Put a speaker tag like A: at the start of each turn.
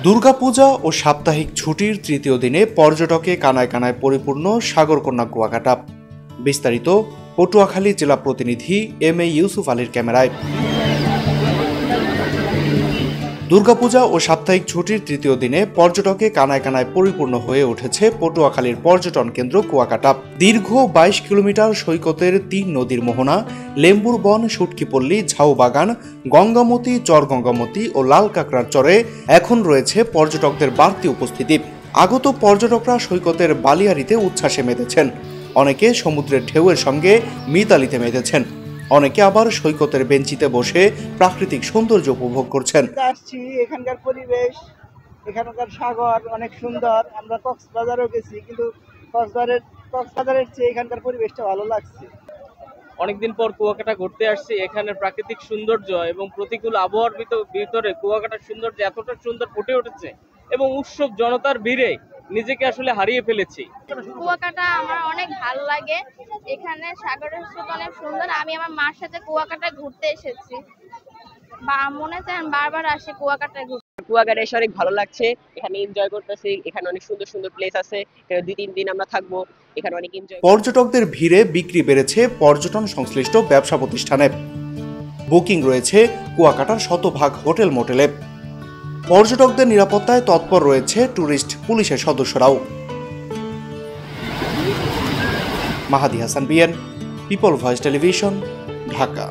A: দুর্গাপূজা ও সাপ্তাহিক ছুটির তৃতীয় দিনে পর্যটকে কানায় কানায় পরিপূর্ণ সাগরকন্যা কুয়াকাটা। বিস্তারিত পটুয়াখালী জেলা প্রতিনিধি এম এ ইউসুফ আলীর ক্যামেরায়। দুর্গাপূজা ও সাপ্তাহিক ছুটির তৃতীয় দিনে পর্যটকে কানায় কানায় পরিপূর্ণ হয়ে উঠেছে পটুয়াখালীর পর্যটন কেন্দ্র কুয়াকাটা। দীর্ঘ ২২ কিলোমিটার সৈকতের ৩ নদীর মোহনা, লেম্বুর বন, সুটকিপল্লী, ঝাউবাগান, গঙ্গামতি, চর গঙ্গামতি ও লাল কাঁকড়ার চরে এখন রয়েছে পর্যটকদের বাড়তি উপস্থিতি। আগত পর্যটকরা সৈকতের বালিয়াড়িতে উচ্ছ্বাসে মেতেছেন, অনেকে সমুদ্রের ঢেউয়ের সঙ্গে মিতালিতে মেতেছেন, অনেকে আবার সৈকতের বেঞ্চিতে বসে প্রাকৃতিক সৌন্দর্য উপভোগ করছেন।
B: এখানকার পরিবেশ, এখানকার সাগর অনেক সুন্দর। আমরা কক্সবাজারও গেছি, কিন্তু কক্সবাজারের চেয়ে এখানকার পরিবেশটা ভালো লাগছে।
C: অনেকদিন পর কুয়াকাটা ঘুরতে আসছি। এখানে প্রাকৃতিক সৌন্দর্য এবং প্রতিকূল আবহাওয়ার ভিতরে কুয়াকাটার সৌন্দর্য এতটা সুন্দর ফুটে উঠেছে এবং উৎসব জনতার ভিড়ে নিজেকে আসলে হারিয়ে ফেলেছি।
D: কুয়াকাটা আমার অনেক ভালো লাগে, এখানে সাগরের স্রোত অনেক সুন্দর। আমি আমার মার সাথে কুয়াকাটা ঘুরতে এসেছি, মনে চায় বারবার আসি কুয়াকাটায় ঘুরতে।
E: কুয়াকাটা এসে অনেক ভালো লাগছে, এখানে এনজয় করতেছি। এখানে অনেক সুন্দর সুন্দর প্লেস আছে, এখানে ২-৩ দিন আমরা থাকবো, এখানে অনেক এনজয়।
A: পর্যটকদের ভিড়ে বিক্রি বেড়েছে পর্যটন সংশ্লিষ্ট ব্যবসা প্রতিষ্ঠানে। বুকিং রয়েছে কুয়াকাটার শতভাগ হোটেল মোটেলে। পর্যটকদের নিরাপত্তায় তৎপর রয়েছে ট্যুরিস্ট পুলিশের সদস্যরাও। Mahadi Hasan BN, people voice television, Dhaka.